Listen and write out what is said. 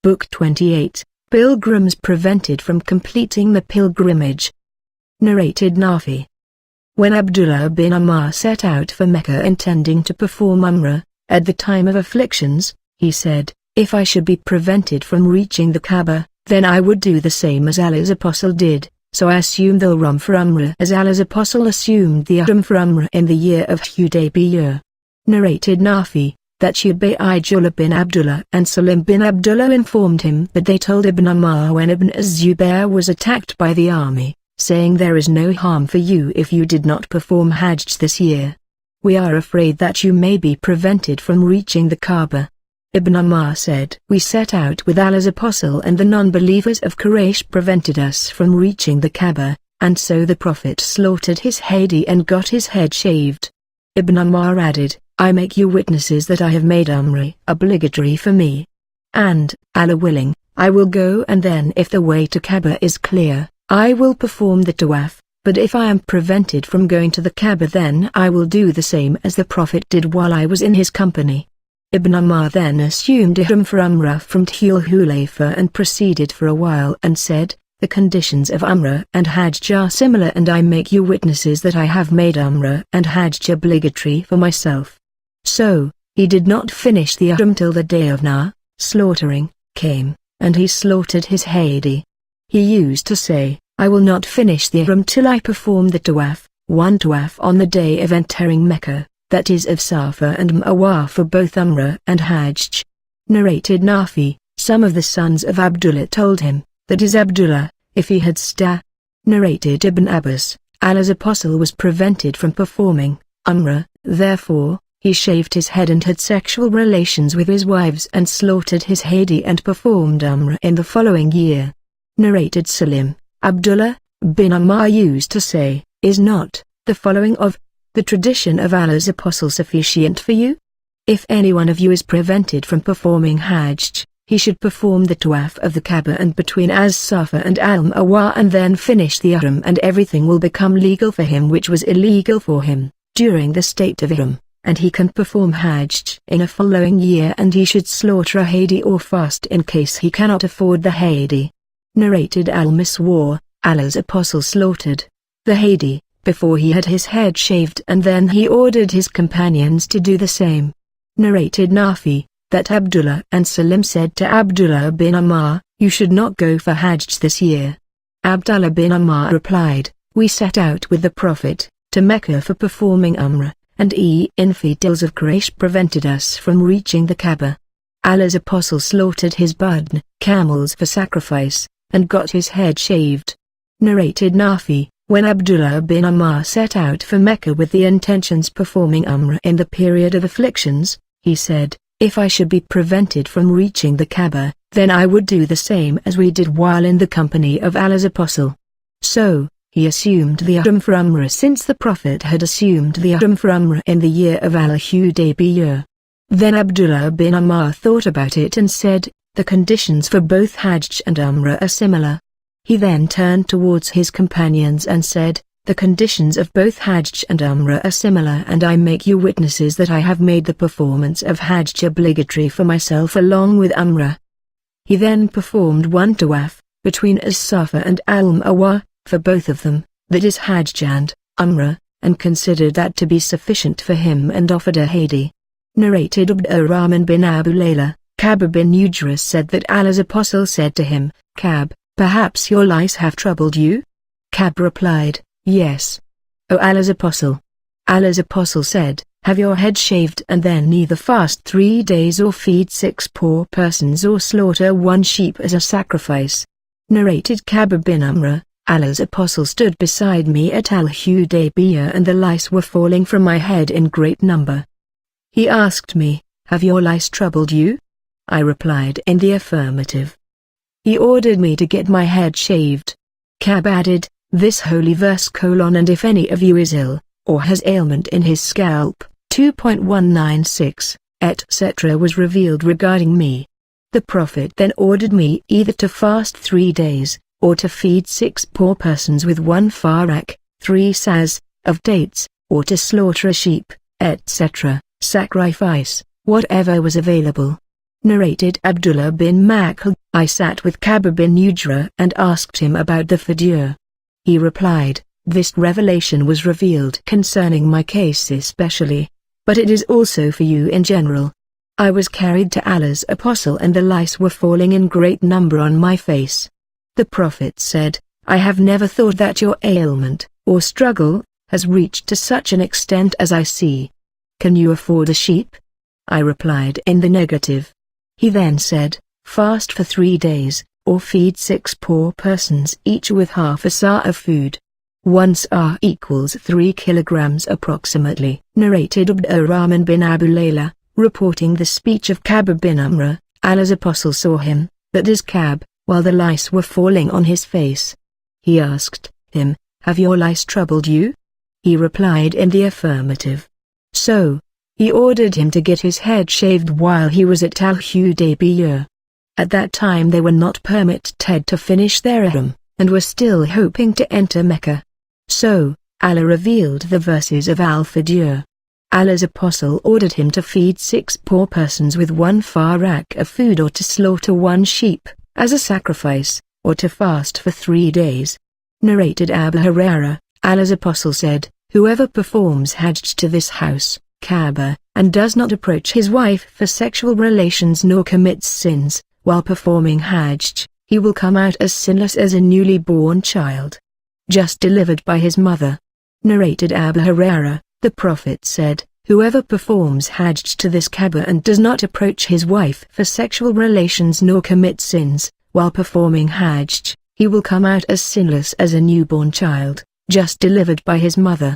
Book 28, Pilgrims Prevented from Completing the Pilgrimage. Narrated Nafi. When Abdullah bin Amr set out for Mecca intending to perform Umrah, at the time of afflictions, he said, "If I should be prevented from reaching the Kaaba, then I would do the same as Allah's Apostle did, so I assumed the Ihram for Umrah as Allah's Apostle assumed the Ihram for Umrah in the year of Hudaybiyah." Narrated Nafi, that Ubaydullah bin Abdullah and Salim bin Abdullah informed him that they told Ibn Umar when Ibn az-Zubayr was attacked by the army, saying, "There is no harm for you if you did not perform Hajj this year. We are afraid that you may be prevented from reaching the Kaaba." Ibn Umar said, "We set out with Allah's Apostle and the non-believers of Quraysh prevented us from reaching the Kaaba, and so the Prophet slaughtered his hadi and got his head shaved." Ibn Umar added, "I make you witnesses that I have made Umrah obligatory for me. And, Allah willing, I will go, and then if the way to Kaaba is clear, I will perform the tawaf, but if I am prevented from going to the Kaaba then I will do the same as the Prophet did while I was in his company." Ibn Umar then assumed Ihram for Umrah from Dhul Hulayfa and proceeded for a while and said, "The conditions of Umrah and Hajj are similar, and I make you witnesses that I have made Umrah and Hajj obligatory for myself." So, he did not finish the Ihram till the day of slaughtering came, and he slaughtered his hadi. He used to say, "I will not finish the Ihram till I perform the tawaf, one tawaf on the day of entering Mecca, that is of Safa and Marwa for both Umrah and Hajj." Narrated Nafi, some of the sons of Abdullah told him, that is Abdullah, if he had Narrated Ibn Abbas, Allah's Apostle was prevented from performing Umrah, therefore, he shaved his head and had sexual relations with his wives and slaughtered his hadi and performed Umrah in the following year. Narrated Salim, Abdullah bin Amr used to say, "Is not the following of the tradition of Allah's Apostle sufficient for you? If any one of you is prevented from performing Hajj, he should perform the tawaf of the Kaaba and between As-Safa and Al-Marwa and then finish the Ihram, and everything will become legal for him which was illegal for him during the state of Ihram, and he can perform Hajj in a following year, and he should slaughter a hadi or fast in case he cannot afford the hadi." Narrated Al-Miswar, Allah's Apostle slaughtered the hadi before he had his head shaved, and then he ordered his companions to do the same. Narrated Nafi, that Abdullah and Salim said to Abdullah bin Amr, "You should not go for Hajj this year." Abdullah bin Amr replied, "We set out with the Prophet to Mecca for performing Umrah, and infidels of Quraysh prevented us from reaching the Kaaba. Allah's Apostle slaughtered his budn, camels for sacrifice, and got his head shaved." Narrated Nafi, when Abdullah bin Amr set out for Mecca with the intentions performing Umrah in the period of afflictions, he said, "If I should be prevented from reaching the Kaaba, then I would do the same as we did while in the company of Allah's Apostle." So, he assumed the Ihram for Umrah since the Prophet had assumed the Ihram for Umrah in the year of Al-Hudaybiyah. Then Abdullah bin Amr thought about it and said, "The conditions for both Hajj and Umrah are similar." He then turned towards his companions and said, "The conditions of both Hajj and Umrah are similar, and I make you witnesses that I have made the performance of Hajj obligatory for myself along with Umrah." He then performed one tawaf between As-Safa and Al-Marwa for both of them, that is Hajj and Umrah, and considered that to be sufficient for him and offered a hadi. Narrated Abdurrahman bin Abu Layla, Ka'b bin Ujras said that Allah's Apostle said to him, "Ka'b, perhaps your lice have troubled you?" Ka'b replied, "Yes, O Allah's Apostle." Allah's Apostle said, "Have your head shaved and then neither fast 3 days or feed 6 poor persons or slaughter 1 sheep as a sacrifice." Narrated Ka'b bin Amr, Allah's Apostle stood beside me at Al-Hudaybiyah and the lice were falling from my head in great number. He asked me, "Have your lice troubled you?" I replied in the affirmative. He ordered me to get my head shaved. Ka'b added, "This holy verse: and if any of you is ill, or has ailment in his scalp, 2.196, etc. was revealed regarding me. The Prophet then ordered me either to fast 3 days, or to feed 6 poor persons with 1 farak, 3 saz, of dates, or to slaughter a sheep, etc., sacrifice, whatever was available." Narrated Abdullah bin Makhl, I sat with Ka'b bin Ujra and asked him about the fidya. He replied, this revelation was revealed concerning my case especially, but it is also for you in general. I was carried to Allah's apostle and the lice were falling in great number on my face. The Prophet said, I have never thought that your ailment, or struggle, has reached to such an extent as I see. Can you afford a sheep? I replied in the negative. He then said, fast for 3 days, or feed 6 poor persons each with half a sa of food. 1 sa equals 3 kilograms approximately. Narrated Abdurrahman bin Abu Layla, reporting the speech of Ka'b bin Umrah, Allah's apostle saw him, that is Ka'b, while the lice were falling on his face. He asked him, have your lice troubled you? He replied in the affirmative. So, he ordered him to get his head shaved while he was at Al-Hudaybiyah. At that time they were not permitted to finish their ihram, and were still hoping to enter Mecca. So, Allah revealed the verses of Al-Fidya. Allah's apostle ordered him to feed 6 poor persons with 1 farak of food or to slaughter 1 sheep, as a sacrifice, or to fast for 3 days. Narrated Abu Hurairah, Allah's apostle said, whoever performs Hajj to this house, Kaaba, and does not approach his wife for sexual relations nor commits sins, while performing Hajj, he will come out as sinless as a newly born child, just delivered by his mother. Narrated Abu Hurairah, the Prophet said, whoever performs Hajj to this Kaaba and does not approach his wife for sexual relations nor commit sins, while performing Hajj, he will come out as sinless as a newborn child, just delivered by his mother.